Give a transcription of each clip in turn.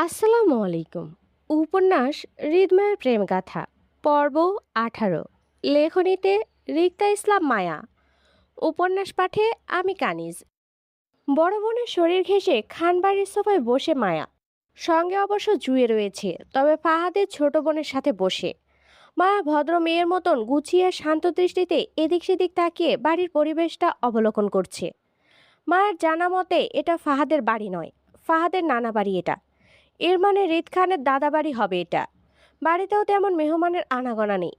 আসসালামু আলাইকুম। উপন্যাস হৃদয়ের প্রেমগাথা পর্ব ১৮। লেখনীতে রিক্তা ইসলাম মায়া। উপন্যাস পাঠে আমি কানিজ। বড় বোনের শরীর ঘেঁষে খানবাড়ির সোফায় বসে মায়া। সঙ্গে অবশ্য জুয়ে রয়েছে, তবে ফাহাদের ছোট বোনের সাথে বসে। মায়া ভদ্র মেয়ের মতন গুছিয়ে শান্ত দৃষ্টিতে এদিক সেদিক তাকিয়ে বাড়ির পরিবেশটা অবলোকন করছে। মায়ের জানা মতে এটা ফাহাদের বাড়ি নয়, ফাহাদের নানা বাড়ি এটা। এর মানে রিদ খানের দাদা বাড়ি হবে এটা। বাড়িতেও তেমন মেহমানের আনাগোনা নেই।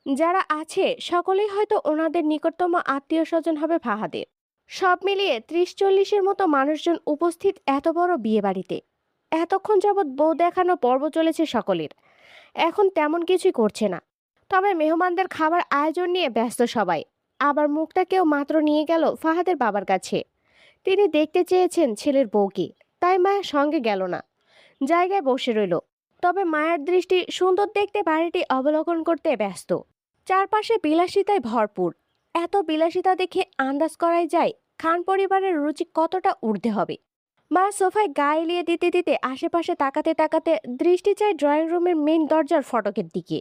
যারা আছে সকলেই হয়তো ওনাদের নিকটতম আত্মীয় স্বজন হবে ফাহাদের। সব মিলিয়ে ৩০-৪০-এর মতো মানুষজন উপস্থিত এত বড় বিয়ে বাড়িতে। এতক্ষণ যাবৎ বউ দেখানো পর্ব চলেছে সকলের। এখন তেমন কিছুই করছে না, তবে মেহমানদের খাবার আয়োজন নিয়ে ব্যস্ত সবাই। আবার মুখটা কেউ মাত্র নিয়ে গেল ফাহাদের বাবার কাছে। তিনি দেখতে চেয়েছেন ছেলের বউকে, তাই মায়ের সঙ্গে গেল না, জায়গায় বসে রইল। তবে মায়ের দৃষ্টি সুন্দর দেখতে বাড়িটি অবলোকন করতে ব্যস্ত। চারপাশে বিলাসিতায় ভরপুর। এত বিলাসিতা দেখে আন্দাজ করাই যায় খান পরিবারের রুচি কতটা ঊর্ধ্বে হবে। মা সোফায় গা এলিয়ে দিতে দিতে আশেপাশে তাকাতে তাকাতে দৃষ্টি চায় ড্রয়িং রুমের মেইন দরজার ফটকের দিকে।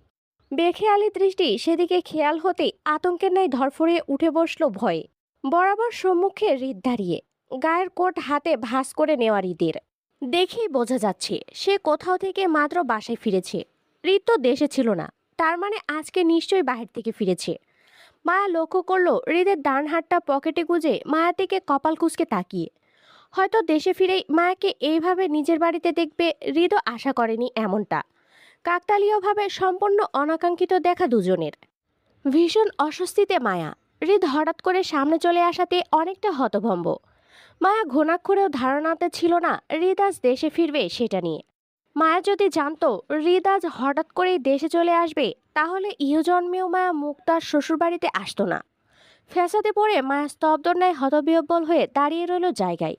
বেখেয়ালি দৃষ্টি সেদিকে খেয়াল হতেই আতঙ্কের ন্যায় ধরফড়িয়ে উঠে বসলো ভয়ে। বরাবর সম্মুখে হৃদ দাঁড়িয়ে, গায়ের কোট হাতে ভাঁজ করে নেওয়া হৃদের। দেখেই বোঝা যাচ্ছে সে কোথাও থেকে মাত্র বাসায় ফিরেছে। হৃদ তো দেশে ছিল না, তার মানে আজকে নিশ্চয়ই বাহির থেকে ফিরেছে। মায়া লক্ষ্য করলো হৃদের ডান হাতটা পকেটে গুজে মায়া থেকে কপাল কুঁচকে তাকিয়ে। হয়তো দেশে ফিরেই মায়াকে এইভাবে নিজের বাড়িতে দেখবে হৃদও আশা করেনি এমনটা। কাকতালীয়ভাবে সম্পূর্ণ অনাকাঙ্ক্ষিত দেখা দুজনের। ভীষণ অস্বস্তিতে মায়া। হৃদ হঠাৎ করে সামনে চলে আসাতে অনেকটা হতভম্ব। মায়া ঘুণাক্ষরেও ধারণাতে ছিল না হৃদ আজ দেশে ফিরবে সেটা নিয়ে। মায়া যদি জানতো হৃদ আজ হঠাৎ করেই দেশে চলে আসবে, তাহলে ইহজন্মেও মায়া মুক্তার শ্বশুরবাড়িতে আসতো না। ফ্যাসাদে পড়ে মায়া স্তব্ধ ন্যায় হতবিহ্বল হয়ে দাঁড়িয়ে রইল জায়গায়।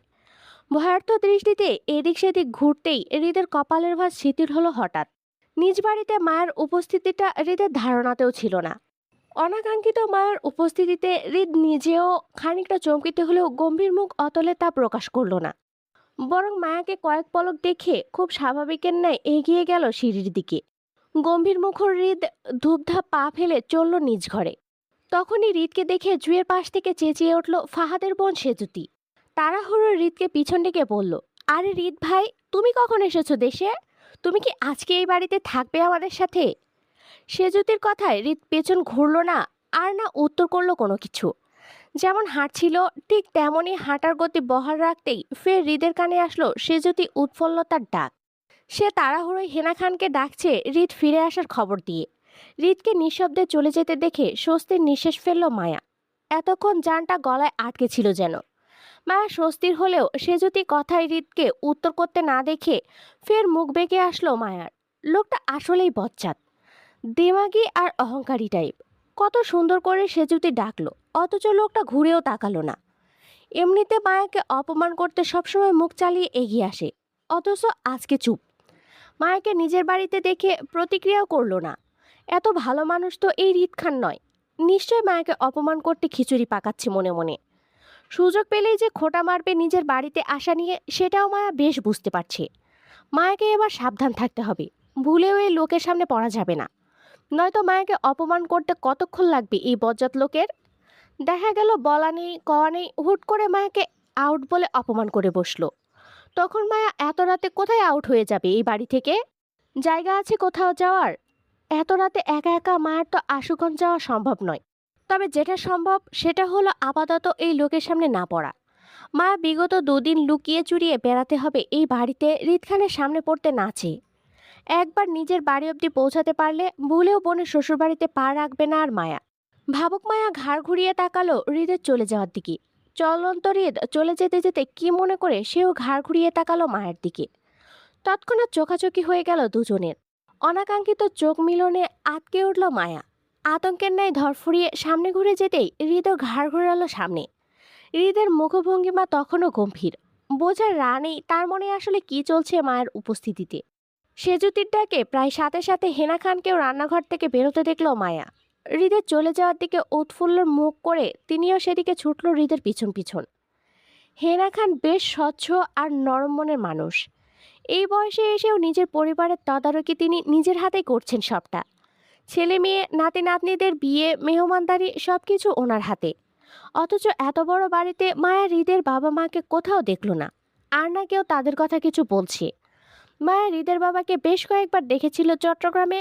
ভয়ার্থ দৃষ্টিতে এদিক সেদিক ঘুরতেই হৃদের কপালের ভাঁজ শিথিল হলো হঠাৎ। নিজ বাড়িতে মায়ের উপস্থিতিটা হৃদের ধারণাতেও ছিল না। অনাকাঙ্ক্ষিত মায়ের উপস্থিতিতে হৃদ নিজেও খানিকটা চমকিত হলেও গম্ভীর মুখ অতলে তা প্রকাশ করল না। বরং মায়াকে কয়েক পলক দেখে খুব স্বাভাবিকের ন্যায় এগিয়ে গেল সিঁড়ির দিকে। গম্ভীর মুখর হৃদ ধূপধাপ পা ফেলে চলল নিজ ঘরে। তখনই হৃদকে দেখে জুয়ের পাশ থেকে চেঁচিয়ে উঠল ফাহাদের বোন সেজুতি। তাড়াহুড়ো হৃদকে পিছন ডেকে বলল, আরে হৃদ ভাই, তুমি কখন এসেছো দেশে? তুমি কি আজকে এই বাড়িতে থাকবে আমাদের সাথে? সেজুতির কথায় হৃদ পেছন ঘুরল না, আর না উত্তর করলো কোনো কিছু। যেমন হাঁটছিল ঠিক তেমনই হাঁটার গতি বহাল রাখতেই ফের হৃদের কানে আসলো সেজুতি উৎফুল্লতার ডাক। সে তাড়াহুড়োয় হেনা খানকে ডাকছে হৃদ ফিরে আসার খবর দিয়ে। হৃদকে নিঃশব্দে চলে যেতে দেখে স্বস্তির নিঃশ্বাস ফেলল মায়া। এতক্ষণ জানটা গলায় আটকে ছিল যেন। মায়া স্বস্তির হলেও সেজুতি কথায় হৃদকে উত্তর করতে না দেখে ফের মুখ বেঁকে আসলো মায়ার। লোকটা আসলেই বচ্চাত, দেমাগী আর অহংকারী টাইপ। কত সুন্দর করে সেজুতি ডাকলো, অথচ লোকটা ঘুরেও তাকালো না। এমনিতে মায়াকে অপমান করতে সবসময় মুখ চালিয়ে এগিয়ে আসে, অথচ আজকে চুপ। মায়াকে নিজের বাড়িতে দেখে প্রতিক্রিয়াও করলো না। এত ভালো মানুষ তো এই হৃদ খান নয়। নিশ্চয় মায়াকে অপমান করতে খিচুড়ি পাকাচ্ছে মনে মনে। সুযোগ পেলেই যে খোঁটা মারবে নিজের বাড়িতে আসা নিয়ে, সেটাও মায়া বেশ বুঝতে পারছে। মায়াকে এবার সাবধান থাকতে হবে, ভুলেও এই লোকের সামনে পড়া যাবে না। নয়তো মায়াকে অপমান করতে কতক্ষণ লাগবে এই বজ্জাত লোকের। দেখা গেল বলা নেই কওয়া নেই হুট করে মায়াকে আউট বলে অপমান করে বসলো। তখন মায়া এত রাতে কোথায় আউট হয়ে যাবে এই বাড়ি থেকে? জায়গা আছে কোথাও যাওয়ার? এত রাতে একা একা মায়ের তো আশুগঞ্জ যাওয়া সম্ভব নয়। তবে যেটা সম্ভব সেটা হলো আপাতত এই লোকের সামনে না পড়া। মায়া বিগত দুদিন লুকিয়ে চুরিয়ে বেড়াতে হবে এই বাড়িতে হৃদ খানের সামনে পড়তে না চেয়ে। একবার নিজের বাড়ি অবধি পৌঁছাতে পারলে ভুলেও বোনের শ্বশুরবাড়িতে পা রাখবে না আর মায়া। ভাবুক মায়া ঘাড় ঘুরিয়ে তাকালো হৃদের চলে যাওয়ার দিকে। চলন্ত হৃদ চলে যেতে যেতে কি মনে করে সেও ঘাড় ঘুরিয়ে তাকালো মায়ের দিকে। তৎক্ষণাৎ চোখাচোখি হয়ে গেল দুজনের। অনাকাঙ্ক্ষিত চোখ মিলনে আটকে উঠল মায়া। আতঙ্কের ন্যায় ধরফড়িয়ে সামনে ঘুরে যেতেই হৃদও ঘাড় ঘুরালো সামনে। হৃদের মুখভঙ্গিমা তখনও গম্ভীর। বোঝার রানেই তার মনে আসলে কি চলছে মায়ের উপস্থিতিতে। সেজুতির ডাকে প্রায় সাথে সাথে হেনা খানকেও রান্নাঘর থেকে বেরোতে দেখল মায়া। হৃদের চলে যাওয়ার দিকে উৎফুল্লর মুখ করে তিনিও সেদিকে ছুটল হৃদের পিছন পিছন। হেনা খান বেশ স্বচ্ছ আর নরম মনের মানুষ। এই বয়সে এসেও নিজের পরিবারের তদারকি তিনি নিজের হাতেই করছেন সবটা। ছেলে মেয়ে নাতি নাতনিদের বিয়ে মেহমানদারি সবকিছু ওনার হাতে। অথচ এত বড় বাড়িতে মায়া হৃদের বাবা মাকে কোথাও দেখলো না। আর না কেউ তাদের কথা কিছু বলছে। মায়া হৃদের বাবাকে বেশ কয়েকবার দেখেছিল চট্টগ্রামে,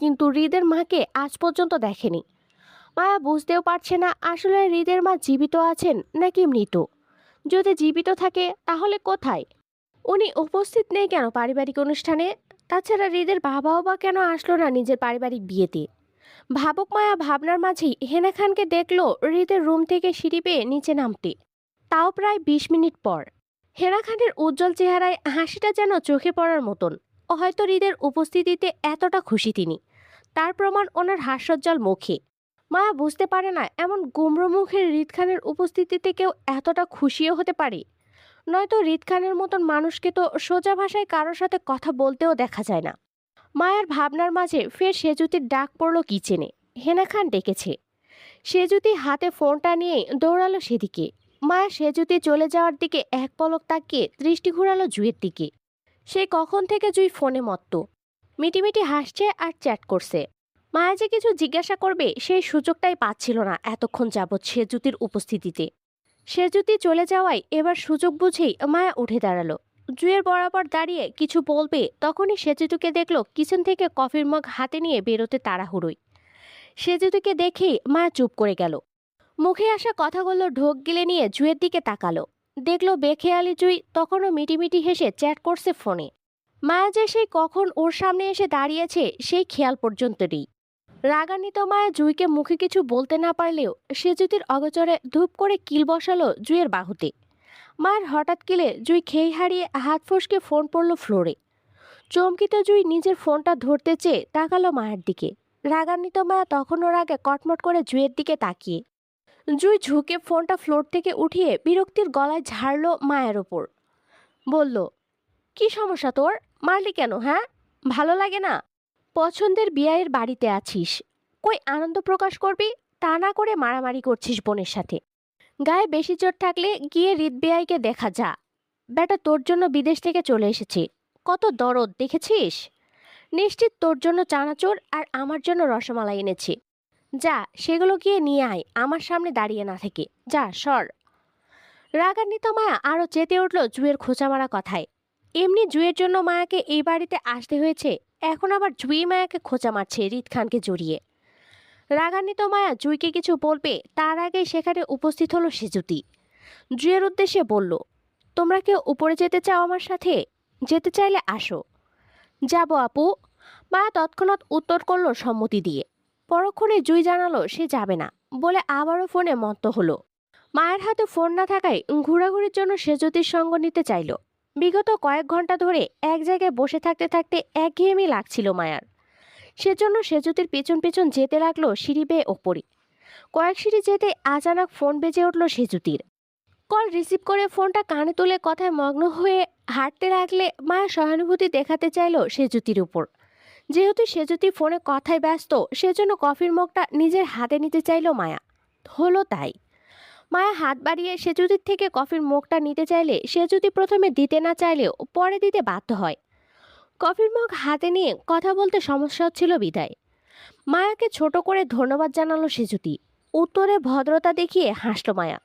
কিন্তু হৃদের মাকে আজ পর্যন্ত দেখেনি। মায়া বুঝতেও পারছে না আসলে হৃদের মা জীবিত আছেন নাকি মৃত। যদি জীবিত থাকে তাহলে কোথায়? উনি উপস্থিত নেই কেন পারিবারিক অনুষ্ঠানে? তাছাড়া হৃদের বাবাও বা কেন আসলো না নিজের পারিবারিক বিয়েতে? ভাবুক মায়া ভাবনার মাঝেই হেনা খানকে দেখলো হৃদের রুম থেকে সিঁড়ি বেয়ে নিচে নামতে। তাও প্রায় 20 মিনিট পর। হেনা খানের উজ্জ্বল চেহারায় হাসিটা যেন চোখে পড়ার মতন। হয়তো হৃদের উপস্থিতিতে এতটা খুশি তিনি, তার প্রমাণ ওনার হাস্যোজ্জ্বল মুখে। মায়া বুঝতে পারে না এমন গুমড়ো মুখের হৃদ খানের উপস্থিতিতে কেউ এতটা খুশিও হতে পারে। নয়তো হৃদ খানের মতন মানুষকে তো সোজা ভাষায় কারোর সাথে কথা বলতেও দেখা যায় না। মায়ের ভাবনার মাঝে ফের সেজুতির ডাক পড়ল কিচেনে। হেনা খান ডেকেছে। সেজুতি হাতে ফোনটা নিয়ে দৌড়ালো সেদিকে। মায়া সেজুতি চলে যাওয়ার দিকে এক পলক তাকিয়ে দৃষ্টি ঘুরালো জুইয়ের দিকে। সে কখন থেকে জুই ফোনে মত্ত, মিটিমিটি হাসছে আর চ্যাট করছে। মায়া যে কিছু জিজ্ঞাসা করবে সেই সুযোগটাই পাচ্ছিল না এতক্ষণ যাবৎ সেজুতির উপস্থিতিতে। সেজুতি চলে যাওয়ায় এবার সুযোগ বুঝেই মায়া উঠে দাঁড়ালো। জুয়ের বরাবর দাঁড়িয়ে কিছু বলবে তখনই সেজুতিকে দেখলো কিচেন থেকে কফির মগ হাতে নিয়ে বেরোতে তাড়াহুড়োই। সেজুতিকে দেখেই মায়া চুপ করে গেল। মুখে আসা কথাগুলো ঢোক গিলে নিয়ে জুয়ের দিকে তাকালো। দেখলো বেখেয়ালি জুই তখনও মিটিমিটি হেসে চ্যাট করছে ফোনে। মায়া যে সেই কখন ওর সামনে এসে দাঁড়িয়েছে সেই খেয়াল পর্যন্ত নেই। রাগান্বিত মায়া জুইকে মুখে কিছু বলতে না পারলেও সেজুতির অগোচরে ধূপ করে কিল বসালো জুইয়ের বাহুতে। মায়ের হঠাৎ কিলে জুই খেই হারিয়ে হাত ফসকে ফোন পড়ল ফ্লোরে। চমকিত জুই নিজের ফোনটা ধরতে চেয়ে তাকালো মায়ের দিকে। রাগান্বিত মায়া তখন ওর আগে কটমট করে জুইয়ের দিকে তাকিয়ে। জুই ঝুঁকে ফোনটা ফ্লোর থেকে উঠিয়ে বিরক্তির গলায় ঝাড়লো মায়ের ওপর। বলল, কি সমস্যা তোর? মারলি কেন? হ্যাঁ, ভালো লাগে না? পছন্দের বিয়ের বাড়িতে আছিস, কই আনন্দ প্রকাশ করবি? তা না করে মারামারি করছিস বোনের সাথে। গায়ে বেশি চোট থাকলে গিয়ে হৃদ বেয়াইকে দেখা যা। বেটা তোর জন্য বিদেশ থেকে চলে এসেছে, কত দরদ দেখেছিস? নিশ্চিত তোর জন্য চানাচুর আর আমার জন্য রসমালাই এনেছি। যা, সেগুলো গিয়ে নিয়ে আয়, আমার সামনে দাঁড়িয়ে না থেকে যা, সর। রাগান্বিত মায়া আরো চেতে উঠল জুয়ের খোঁচা মারা কথায়। এমনি জুয়ের জন্য মায়াকে এই বাড়িতে আসতে হয়েছে, এখন আবার জুই মায়াকে খোঁচা মারছে হৃদ খানকে জড়িয়ে। রাগান্বিত মায়া জুইকে কিছু বলবে তার আগেই সেখানে উপস্থিত হলো সেজুতি। জুয়ের উদ্দেশ্যে বলল, তোমরা কেউ উপরে যেতে চাও আমার সাথে? যেতে চাইলে আসো। যাব আপু। মায়া তৎক্ষণাৎ উত্তর করলো সম্মতি দিয়ে। পরক্ষণে জুই জানালো সে যাবে না বলে আবারও ফোনে মত্ত হলো। মায়ের হাতে ফোন না থাকায় ঘোরাঘুরির জন্য সেজুতির সঙ্গ নিতে চাইল। বিগত কয়েক ঘন্টা ধরে এক জায়গায় বসে থাকতে থাকতে একঘেয়েমি লাগছিল মায়ার। সেজন্য সেজুতির পেছন পেছন যেতে লাগলো সিঁড়ি বেয়ে ওপরে। কয়েক সিঁড়ি যেতে আচানক ফোন বেজে উঠল সেজুতির। কল রিসিভ করে ফোনটা কানে তুলে কথায় মগ্ন হয়ে হাঁটতে লাগলে মায়া সহানুভূতি দেখাতে চাইল সেজুতির উপর। যেহেতু সেজুতি ফোনে কথায় ব্যস্ত, সেজন্য কফির মগটা নিজের হাতে নিতে চাইল মায়া। হলো তাই। মায়া হাত বাড়িয়ে সেজুতির থেকে কফির মগটা নিতে চাইলে সেজুতি প্রথমে দিতে না চাইলেও পরে দিতে বাধ্য হয়। কফির মগ হাতে নিয়ে কথা বলতে সমস্যা হচ্ছিল বিদায়। মায়াকে ছোট করে ধন্যবাদ জানালো সেজুতি। উত্তরে ভদ্রতা দেখিয়ে হাসল মায়া।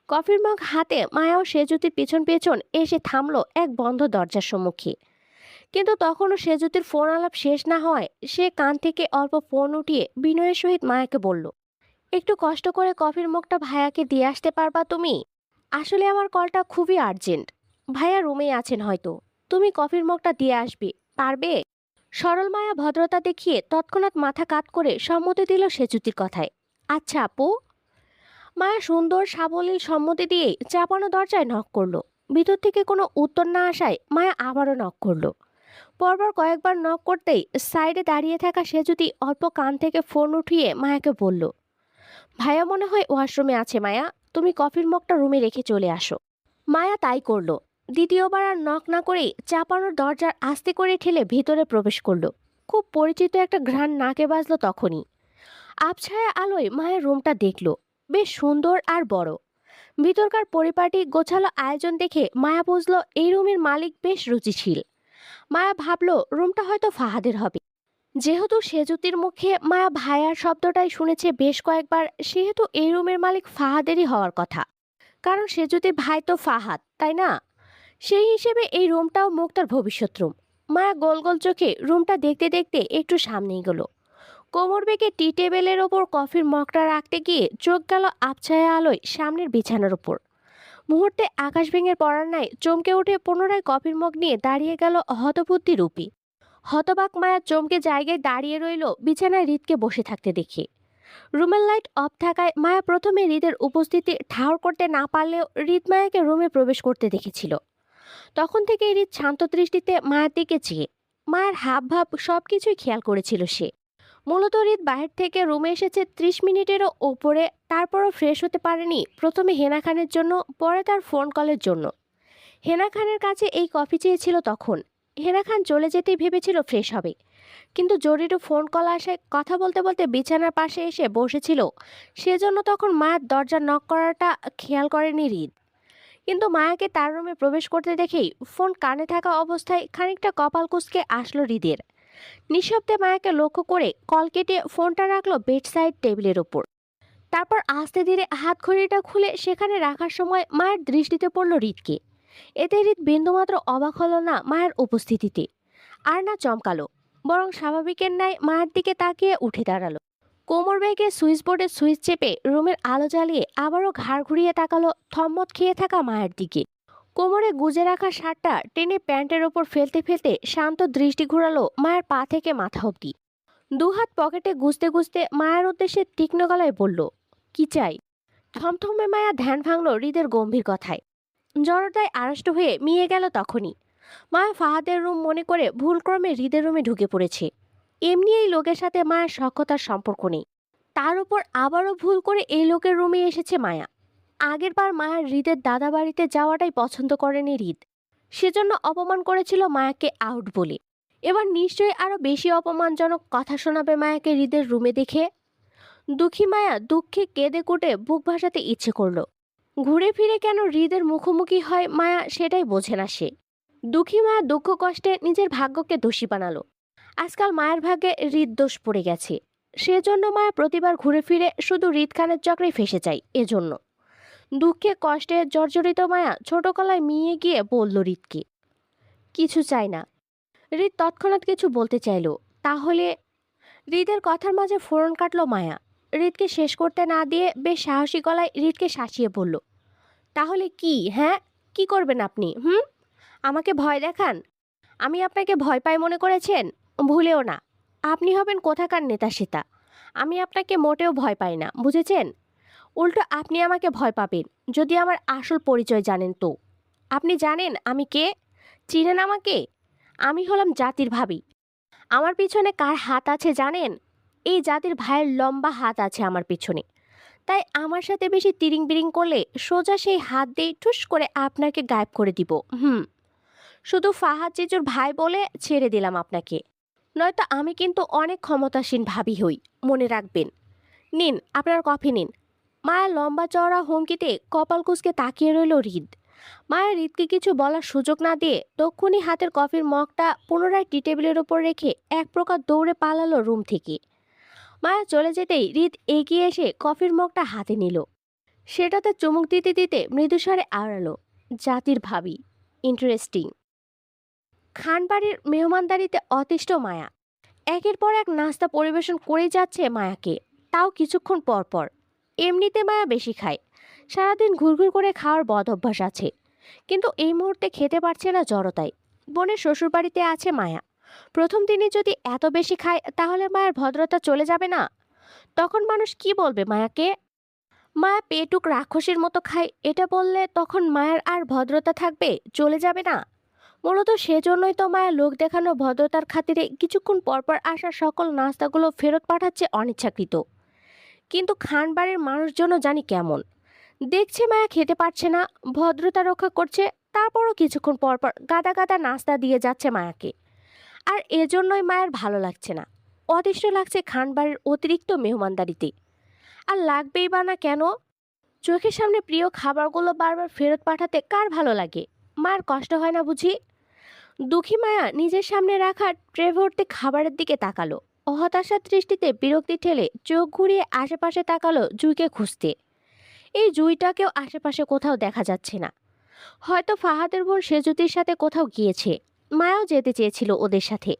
কফির মগ হাতে মায়াও সেজুতির পেছন পেছন এসে থামলো এক বন্ধ দরজার সম্মুখে। কিন্তু তখনও সেজুতির ফোন আলাপ শেষ না হওয়ায় সে কান থেকে অল্প ফোন উঠিয়ে বিনয়ের সহিত মায়াকে বলল, একটু কষ্ট করে কফির মগটা ভাইয়াকে দিয়ে আসতে পারবা তুমি? আসলে আমার কলটা খুবই আর্জেন্ট। ভাইয়া রুমে আছেন হয়তো, তুমি কফির মগটা দিয়ে আসবে, পারবে? সরল মায়া ভদ্রতা দেখিয়ে তৎক্ষণাৎ মাথা কাত করে সম্মতি দিল সেজুতির কথায়। আচ্ছা আপু। মায়া সুন্দর সাবলীল সম্মতি দিয়ে চাপানো দরজায় নক করলো। ভিতর থেকে কোনো উত্তর না আসায় মায়া আবারও নক করলো। পরপর কয়েকবার নক করতেই সাইডে দাঁড়িয়ে থাকা সেজুতি অল্প কান থেকে ফোন উঠিয়ে মায়াকে বলল, ভাইয়া মনে হয় ওয়াশরুমে আছে মায়া, তুমি কফির মগটা রুমে রেখে চলে আসো। মায়া তাই করলো। দ্বিতীয়বার আর নক না করেই চাপানোর দরজার আস্তে করে ঠেলে ভিতরে প্রবেশ করলো। খুব পরিচিত একটা ঘ্রাণ নাকে বাজলো তখনই। আবছায়া আলোয় মায়ের রুমটা দেখলো। বেশ সুন্দর আর বড়। ভিতরকার পরিপাটি গোছালো আয়োজন দেখে মায়া বুঝলো এই রুমের মালিক বেশ রুচিশীল। মায়া ভাবলো রুমটা হয়তো ফাহাদের হবে। যেহেতু সেজুতির মুখে মায়া ভাইয়ার শব্দটাই শুনেছে বেশ কয়েকবার, সেহেতু এই রুমের মালিক ফাহাদেরই হওয়ার কথা। কারণ সেজুতির ভাই তো ফাহাদ, তাই না? সেই হিসেবে এই রুমটাও মুক্তার ভবিষ্যৎ রুম। মায়া গোল গোল চোখে রুমটা দেখতে দেখতে একটু সামনেই গেল। কোমর বেঁকে টি টেবিলের ওপর কফির মগটা রাখতে গিয়ে চোখ গেল আবছায়া আলোয় সামনের বিছানার উপর। মুহূর্তে আকাশ ভেঙে পড়ার ন্যায় চমকে উঠে পুনরায় কফির মগ নিয়ে দাঁড়িয়ে গেল হতবুদ্ধি রূপী। হতবাক মায়া চমকে জায়গায় দাঁড়িয়ে রইল বিছানায় হৃদকে বসে থাকতে দেখে। রুমের লাইট অফ থাকায় মায়া প্রথমে হৃদের উপস্থিতি ঠাহর করতে না পারলেও হৃদ মায়াকে রুমে প্রবেশ করতে দেখেছিল। তখন থেকে হৃদ শান্ত দৃষ্টিতে মায়ের দিকে চেয়ে মায়ের হাব ভাব সবকিছুই খেয়াল করেছিল সে। মূলত হৃদ বাহির থেকে রুমে এসেছে 30 মিনিটেরও ওপরে, তারপরও ফ্রেশ হতে পারেনি। প্রথমে হেনা খানের জন্য, পরে তার ফোন কলের জন্য। হেনা খানের কাছে এই কফি চেয়েছিল তখন। হেনা খান চলে যেতেই ভেবেছিল ফ্রেশ হবে, কিন্তু জরুরি ফোন কল আসায় কথা বলতে বলতে বিছানার পাশে এসে বসেছিল, সেজন্য তখন মায়ের দরজা নক করাটা খেয়াল করেনি হৃদ। কিন্তু মায়াকে তার রুমে প্রবেশ করতে দেখেই ফোন কানে থাকা অবস্থায় খানিকটা কপাল কুঁচকে আসলো হৃদের। নিঃশব্দে মায়াকে লক্ষ্য করে কল কেটে ফোনটা রাখলো বেড সাইড টেবিলের ওপর। তারপর আস্তে ধীরে হাত ঘড়িটা খুলে সেখানে রাখার সময় মায়ের দৃষ্টিতে পড়ল হৃদকে। এতে হৃদ বিন্দুমাত্র অবাক হলো না মায়ের উপস্থিতিতে, আর না চমকালো, বরং স্বাভাবিকের ন্যায় মায়ের দিকে তাকিয়ে উঠে দাঁড়ালো। কোমর বেগে সুইচ বোর্ডে সুইচ চেপে রুমের আলো জ্বালিয়ে আবারও ঘাড় ঘুরিয়ে তাকালো থম্মত খেয়ে থাকা মায়ের দিকে। কোমরে গুজে রাখা শার্টটা টেনে প্যান্টের ওপর ফেলতে ফেলতে শান্ত দৃষ্টি ঘুরালো মায়ের পা থেকে মাথা অব্দি। দুহাত পকেটে গুজতে গুজতে মায়ের উদ্দেশ্যে তীক্ষ্ণ গলায় বলল, কি চাই? থমথমে মায়া ধ্যান ভাঙল হৃদের গম্ভীর কথায়। জড়তায় আড়ষ্ট হয়ে মিয়ে গেল তখনই। মায়া ফাহাদের রুম মনে করে ভুলক্রমে হৃদের রুমে ঢুকে পড়েছে। এমনি এই লোকের সাথে মায়ের সখ্যতার সম্পর্ক নেই, তার উপর আবারও ভুল করে এই লোকের রুমে এসেছে মায়া। আগের বার মায়ের হৃদের দাদা বাড়িতে যাওয়াটাই পছন্দ করেনি হৃদ, সেজন্য অপমান করেছিল মায়াকে আউট বলে। এবার নিশ্চয়ই আরো বেশি অপমানজনক কথা শোনাবে মায়াকে হৃদের রুমে দেখে। দুঃখী মায়া দুঃখে কেঁদে কুটে বুক ভাসাতে ইচ্ছে করলো। ঘুরে ফিরে কেন হৃদের মুখোমুখি হয় মায়া সেটাই বোঝে না সে। দুঃখী মায়া দুঃখ কষ্টে নিজের ভাগ্যকে দোষী বানালো। আজকাল মায়ের ভাগ্যে হৃদ দোষ পড়ে গেছে, সেজন্য মায়া প্রতিবার ঘুরে ফিরে শুধু হৃদ খানের চক্রে ফেসে যায়। এজন্য দুঃখে কষ্টে জর্জরিত মায়া ছোট গলায় মিয়ে গিয়ে বলল হৃদকে, কিছু চাই না। হৃদ তৎক্ষণাৎ কিছু বলতে চাইল, তাহলে হৃদের কথার মাঝে ফোড়ন কাটলো মায়া। হৃদকে শেষ করতে না দিয়ে বেশ সাহসী গলায় হৃদকে শাসিয়ে বলল, তাহলে কি? হ্যাঁ, কি করবেন আপনি? আমাকে ভয় দেখান? আমি আপনাকে ভয় পাই মনে করেছেন? ভুলেও না। আপনি হবেন কোথাকার নেতা সেতা। আমি আপনাকে মোটেও ভয় পাই না, বুঝেছেন? উল্টো আপনি আমাকে ভয় পাবেন যদি আমার আসল পরিচয় জানেন তো। আপনি জানেন আমি কে? চিনেন আমাকে? আমি হলাম জাতির ভাবি। আমার পিছনে কার হাত আছে জানেন? এই জাতির ভাইয়ের লম্বা হাত আছে আমার পিছনে। তাই আমার সাথে বেশি তিরিং বিরিং করলে সোজা সেই হাত দিয়ে ঠুস করে আপনাকে গায়েব করে দিব। শুধু ফাহাদ জিজুর ভাই বলে ছেড়ে দিলাম আপনাকে, নয়তো আমি কিন্তু অনেক ক্ষমতাসীন ভাবি হই, মনে রাখবেন। নিন আপনার কফি নিন। মায়ের লম্বা চওড়া হুমকিতে কপাল কুঁচকে তাকিয়ে রইল হৃদ। মায়ের হৃদকে কিছু বলার সুযোগ না দিয়ে তক্ষুনি হাতের কফির মগটা পুনরায় টি টেবিলের ওপর রেখে এক প্রকার দৌড়ে পালালো রুম থেকে। মায়া চলে যেতেই হৃদ এগিয়ে এসে কফির মগটা হাতে নিল। সেটাতে চুমুক দিতে দিতে মৃদুস্বরে আওড়ালো, জাতির ভাবি, ইন্টারেস্টিং। খানবাড়ির মেহমানদারিতে অতিষ্ঠ মায়া একের পর এক নাস্তা পরিবেশন করে যাচ্ছে মায়াকে, তাও কিছুক্ষণ পর পর। এমনিতে মায়া বেশি খায়, সারাদিন ঘুরঘুর করে খাওয়ার বদ অভ্যাস আছে, কিন্তু এই মুহূর্তে খেতে পারছে না জড়তায়। বোনের শ্বশুরবাড়িতে আছে মায়া, প্রথম দিনে যদি এত বেশি খায় তাহলে মায়ের ভদ্রতা চলে যাবে না? তখন মানুষ কি বলবে মায়াকে? মায়া পেটুক রাক্ষসীর মতো খায় এটা বললে তখন মায়ের আর ভদ্রতা থাকবে, চলে যাবে না? মূলত সেজন্যই তো মায়া লোক দেখানো ভদ্রতার খাতিরে কিছুক্ষণ পরপর আসা সকল নাস্তাগুলো ফেরত পাঠাচ্ছে অনিচ্ছাকৃত। কিন্তু খানবাড়ির মানুষজনও জানি কেমন, দেখছে মায়া খেতে পারছে না, ভদ্রতা রক্ষা করছে, তারপরও কিছুক্ষণ পরপর গাদা গাদা নাস্তা দিয়ে যাচ্ছে মায়াকে। আর এজন্যই মায়ের ভালো লাগছে না, অতিষ্ঠ লাগছে খানবাড়ির অতিরিক্ত মেহমানদারিতে। আর লাগবেই বা না কেন? চোখের সামনে প্রিয় খাবারগুলো বারবার ফেরত পাঠাতে কার ভালো লাগে? মায়ের কষ্ট হয় না বুঝি? দুঃখী মায়া নিজের সামনে রাখা ট্রে ভর্তি খাবারের দিকে তাকালো। হতাশার দৃষ্টিতে বিরক্তি ঠেলে চোখ ঘুরিয়ে আশেপাশে তাকালো জুইকে খুঁজতে। এই জুইটাকেও আশেপাশে কোথাও দেখা যাচ্ছে না। হয়তো ফাহাদের বোন সেজুতির সাথে কোথাও গিয়েছে। মায়াও যেতে চেয়েছিল ওদের সাথে,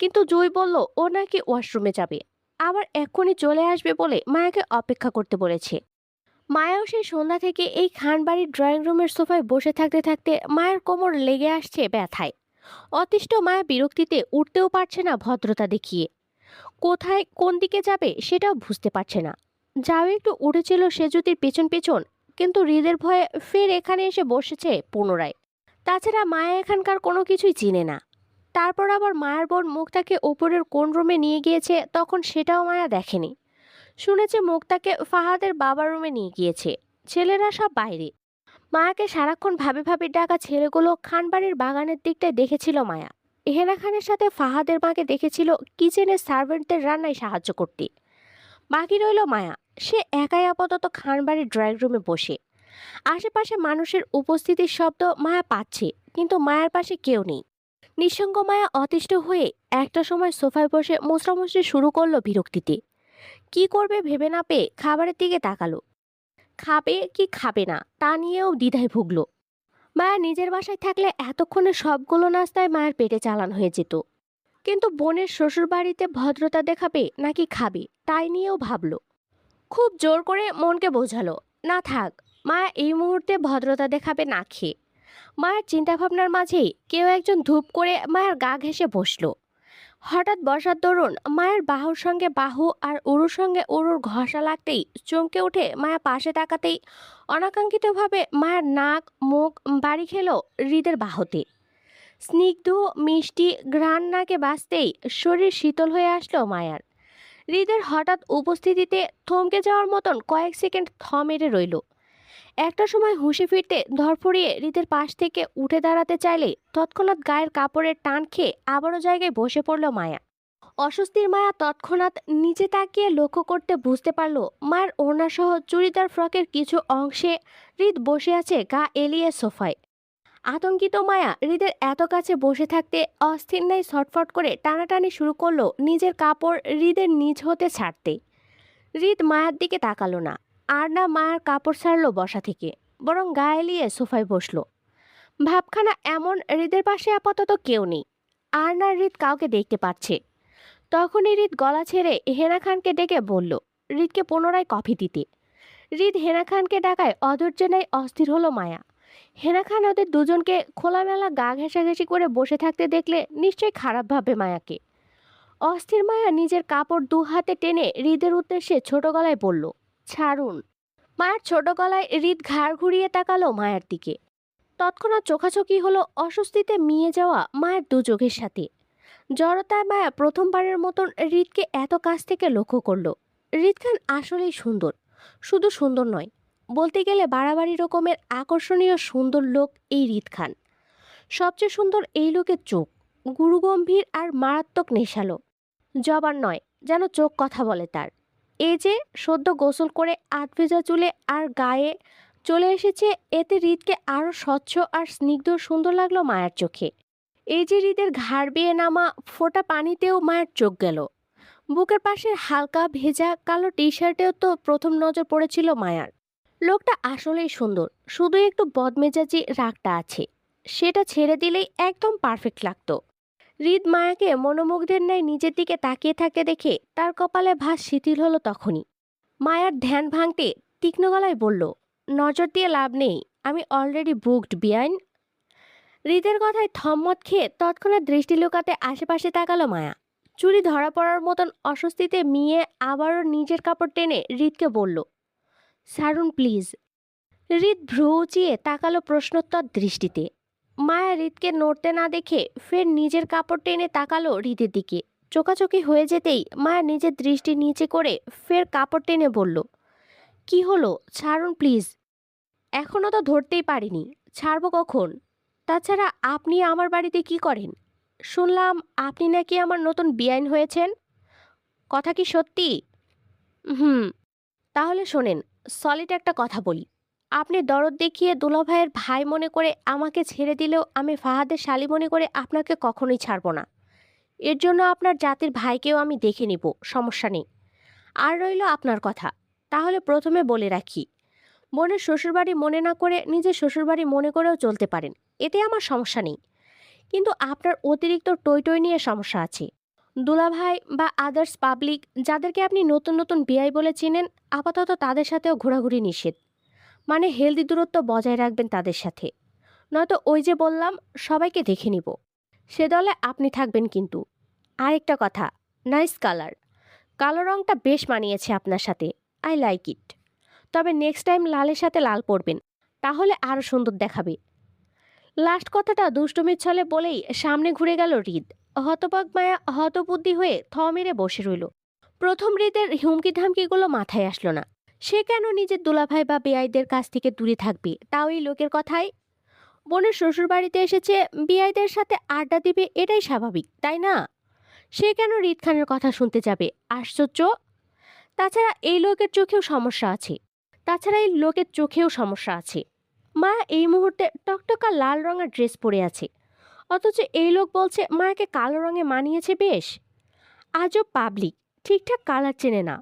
কিন্তু জুই বলল ও নাকি ওয়াশরুমে যাবে, আবার এক্ষুনি চলে আসবে বলে মায়াকে অপেক্ষা করতে বলেছে। মায়াও সেই সন্ধ্যা থেকে এই খানবাড়ির ড্রয়িং রুমের সোফায় বসে থাকতে থাকতে মায়ের কোমর লেগে আসছে ব্যথায়। অতিষ্ঠ মায়া বিরক্তিতে উঠতেও পারছে না ভদ্রতা দেখিয়ে। কোথায় কোন দিকে যাবে সেটাও বুঝতে পারছে না। যাও একটু উঠেছিল সেজুতির পেছন পেছন, কিন্তু হৃদের ভয়ে ফের এখানে এসে বসেছে পুনরায়। তাছাড়া মায়া এখানকার কোনো কিছুই চিনে না। তারপর আবার মায়ের বোন মুক্তাকে ওপরের কোন রুমে নিয়ে গিয়েছে তখন সেটাও মায়া দেখেনি। শুনেছে মুক্তাকে ফাহাদের বাবার রুমে নিয়ে গিয়েছে। ছেলেরা সব বাইরে। মায়াকে সারাক্ষণ ভাবে ভাবে ডাকা ছেলেগুলো খানবাড়ির বাগানের দিকটায় দেখেছিল মায়া। এহেনা খানের সাথে ফাহাদের মাকে দেখেছিল কিচেনের সার্ভেন্টদের রান্নায় সাহায্য করতে। বাকি রইল মায়া। সে একাই আপাতত খানবাড়ির ড্রয়িং রুমে বসে। আশেপাশে মানুষের উপস্থিতির শব্দ মায়া পাচ্ছে, কিন্তু মায়ার পাশে কেউ নেই। নিঃসঙ্গ মায়া অতিষ্ঠ হয়ে একটা সময় সোফায় বসে মোছড়ামুছড়ি শুরু করলো বিরক্তিতে। কি করবে ভেবে না পেয়ে খাবারের দিকে তাকালো। খাবে কি খাবে না তা নিয়েও দ্বিধায় ভুগল। মায়া নিজের বাসায় থাকলে এতক্ষণে সবগুলো নাস্তায় মায়ের পেটে চালান হয়ে যেত, কিন্তু বোনের শ্বশুর বাড়িতে ভদ্রতা দেখাবে নাকি খাবে তাই নিয়েও ভাবলো। খুব জোর করে মনকে বোঝালো, না থাক, মায়া এই মুহূর্তে ভদ্রতা দেখাবে না খেয়ে। মায়ের চিন্তাভাবনার মাঝেই কেউ একজন ধূপ করে মায়ের গা ঘেঁষে বসলো। হঠাৎ বসার দরুন মায়ের বাহুর সঙ্গে বাহু আর উরুর সঙ্গে উরুর ঘষা লাগতেই চমকে উঠে মায়া পাশে তাকাতেই অনাকাঙ্ক্ষিতভাবে মায়ের নাক মুখ বাড়ি খেলো হৃদের বাহুতে। স্নিগ্ধ মিষ্টি ঘ্রাণ নাকে বাজতেই শরীর শীতল হয়ে আসলো মায়ার। হৃদের হঠাৎ উপস্থিতিতে থমকে যাওয়ার মতন কয়েক সেকেন্ড মেরে রইল। একটা সময় হুঁশে ফিরতে ধরফড়িয়ে হৃদের পাশ থেকে উঠে দাঁড়াতে চাইলে তৎক্ষণাৎ গায়ের কাপড়ের টান খেয়ে আবারও জায়গায় বসে পড়ল মায়া। অস্বস্তির মায়া তৎক্ষণাৎ নিচে তাকিয়ে লক্ষ্য করতে বুঝতে পারল মায়ের ওড়নাসহ চুড়িদার ফ্রকের কিছু অংশে হৃদ বসে আছে গা এলিয়ে সোফায়। আতঙ্কিত মায়া হৃদের এত কাছে বসে থাকতে অস্থির ন্যায় ছটফট করে টানাটানি শুরু করলো নিজের কাপড় হৃদের নিজ হতে ছাড়তে। হৃদ মায়ার দিকে তাকালো না, আর না মায়ের কাপড় ছাড়লো বসা থেকে, বরং গা এলিয়ে সোফায় বসলো। ভাবখানা এমন, হৃদের পাশে আপাতত কেউ নেই, আর না হৃদ কাউকে দেখতে পাচ্ছে। তখনই হৃদ গলা ছেড়ে হেনা খানকে ডেকে বলল হৃদকে পুনরায় কফি দিতে। হৃদ হেনা খানকে ডাকায় অধৈর্য নেয় অস্থির হলো মায়া। হেনা খান ওদের দুজনকে খোলামেলা গা ঘেঁষাঘেঁষি করে বসে থাকতে দেখলে নিশ্চয়ই খারাপ ভাববে মায়াকে। অস্থির মায়া নিজের কাপড় দু হাতে টেনে হৃদের উদ্দেশ্যে ছোট গলায় বলল, ছাড়ুন। মায়ের ছোট গলায় হৃদ ঘাড় ঘুরিয়ে তাকালো মায়ের দিকে। তৎক্ষণাৎ চোখাচোখি হলো অস্বস্তিতে মিয়ে যাওয়া মায়ের দু চোখের সাথে। জড়তায় মায়া প্রথমবারের মতন হৃদকে এত কাছ থেকে লক্ষ্য করলো। হৃদ খান আসলেই সুন্দর, শুধু সুন্দর নয়, বলতে গেলে বাড়াবাড়ি রকমের আকর্ষণীয় সুন্দর লোক এই হৃদ খান। সবচেয়ে সুন্দর এই লোকের চোখ, গুরুগম্ভীর আর মারাত্মক নেশালো। জবান নয়, যেন চোখ কথা বলে তার। এই যে সদ্য গোসল করে আধভেজা চুলে আর গায়ে চলে এসেছে, এতে হৃদকে আরও স্বচ্ছ আর স্নিগ্ধ সুন্দর লাগলো মায়ের চোখে। এই যে হৃদের ঘাড় বেয়ে নামা ফোঁটা পানিতেও মায়ের চোখ গেল। বুকের পাশের হালকা ভেজা কালো টি শার্টেও তো প্রথম নজর পড়েছিল মায়ার। লোকটা আসলেই সুন্দর, শুধু একটু বদমেজাজি রাগটা আছে, সেটা ছেড়ে দিলেই একদম পারফেক্ট লাগতো। হৃদ মায়াকে মনোমুগ্ধের ন্যায় নিজের দিকে তাকিয়ে থাকে দেখে তার কপালে ভাঁজ শিথিল হলো তখনই। মায়ার ধ্যান ভাঙতে তীক্ষ্ণ গলায় বলল, নজর দিয়ে লাভ নেই, আমি অলরেডি বুকড বিয়াইন। হৃদের কথায় থম্মত খেয়ে তৎক্ষণাৎ দৃষ্টি লুকাতে আশেপাশে তাকালো মায়া। চুরি ধরা পড়ার মতন অস্বস্তিতে মিয়ে আবারও নিজের কাপড় টেনে হৃদকে বলল, সারুন প্লিজ। হৃদ ভ্রু উঁচিয়ে তাকালো প্রশ্নোত্তর দৃষ্টিতে। মায়া হৃদকে নড়তে না দেখে ফের নিজের কাপড় টেনে তাকালো হৃদের দিকে। চোকাচোকি হয়ে যেতেই মায়া নিজের দৃষ্টি নিচে করে ফের কাপড় টেনে বলল, কি হলো, ছাড়ুন প্লিজ। এখনও তো ধরতেই পারিনি, ছাড়বো কখন? তাছাড়া আপনি আমার বাড়িতে কি করেন? শুনলাম আপনি নাকি আমার নতুন বেআইন হয়েছেন, কথা কি সত্যি? হুম। তাহলে শোনেন, সলিড একটা কথা বলি, আপনি দরদ দেখিয়ে দুলাভাইয়ের ভাই মনে করে আমাকে ছেড়ে দিলেও আমি ফাহাদের শালী মনে করে আপনাকে কখনোই ছাড়বো না। এর জন্য আপনার জাতির ভাইকেও আমি দেখে নিব, সমস্যা নেই। আর রইল আপনার কথা, তাহলে প্রথমে বলে রাখি, বোনের শ্বশুরবাড়ি মনে না করে নিজের শ্বশুরবাড়ি মনে করেও চলতে পারেন, এতে আমার সমস্যা নেই। কিন্তু আপনার অতিরিক্ত টই টই নিয়ে সমস্যা আছে। দুলাভাই বা আদার্স পাবলিক যাদেরকে আপনি নতুন নতুন বিয়াই বলে চিনেন, আপাতত তাদের সাথেও ঘোরাঘুরি নিষেধ। মানে হেলদি দূরত্ব বজায় রাখবেন তাদের সাথে, নয়তো ওই যে বললাম সবাইকে দেখে নিব। সে দলে আপনি থাকবেন কিন্তু। আরেকটা কথা, নাইস কালার, কালো রংটা বেশ মানিয়েছে আপনার সাথে, আই লাইক ইট। তবে নেক্সট টাইম লালের সাথে লাল পরবেন, তাহলে আরও সুন্দর দেখাবে। লাস্ট কথাটা দুষ্টুমির ছলে বলেই সামনে ঘুরে গেল হৃদ। হতবাক মায়া হতবুদ্ধি হয়ে থ মেরে বসে রইল। প্রথম হৃদের হুমকি ধামকিগুলো মাথায় আসলো না। সে কেন নিজের দুলাভাই বা বেয়াইদের কাছ থেকে দূরে থাকবে, তাও এই লোকের কথায়? বোনের শ্বশুরবাড়িতে এসেছে, বিয়াইদের সাথে আড্ডা দিবে, এটাই স্বাভাবিক, তাই না? সে কেন হৃদ খানের কথা শুনতে যাবে? আশ্চর্য। তাছাড়া এই লোকের চোখেও সমস্যা আছে। মা এই মুহূর্তে টকটকা লাল রঙের ড্রেস পরে আছে, অথচ এই লোক বলছে মায়াকে কালো রঙে মানিয়েছে বেশ। আজও পাবলিক ঠিকঠাক কালার চেনে না।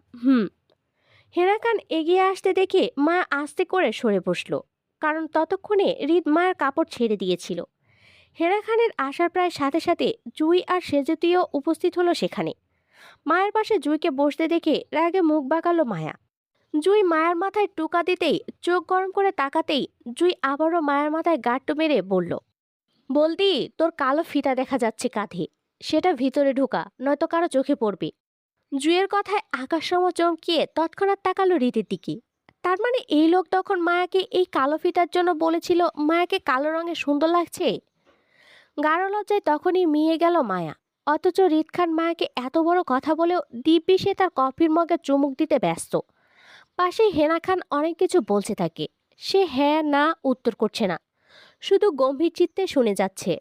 হেনা খান এগিয়ে আসতে দেখে মা আস্তে করে সরে বসলো, কারণ ততক্ষণে হৃদ মায়ের কাপড় ছেড়ে দিয়েছিল। হেনা খানের আসার প্রায় সাথে সাথে জুই আর সেজুতিও উপস্থিত হলো সেখানে। মায়ের পাশে জুইকে বসতে দেখে রাগে মুখ বাঁকালো মায়া। জুই মায়ের মাথায় টোকা দিতেই, চোখ গরম করে তাকাতেই জুই আবারও মায়ের মাথায় গাঁট্টু মেরে বলল, বলদি তোর কালো ফিতা দেখা যাচ্ছে কাঁধে, সেটা ভিতরে ঢোকা, নয়তো কারো চোখে পড়বে। জুইয়ের কথায় আকাশসম চমকিয়ে তৎক্ষণাৎ তাকালো রীতির দিকে। তার মানে এই লোক তখন মায়াকে এই কালো ফিতার জন্য বলেছিল মায়াকে কালো রঙে সুন্দর লাগছে। গাঢ় লজ্জায় তখনই মিয়ে গেল মায়া। অথচ হৃদ খান মায়াকে এত বড় কথা বলেও দিব্যি সে তার কফির মগে চুমুক দিতে ব্যস্ত। পাশেই হেনা খান অনেক কিছু বলছে তাকে, সে হ্যাঁ না উত্তর করছে না, শুধু গম্ভীর চিত্তে শুনে যাচ্ছে।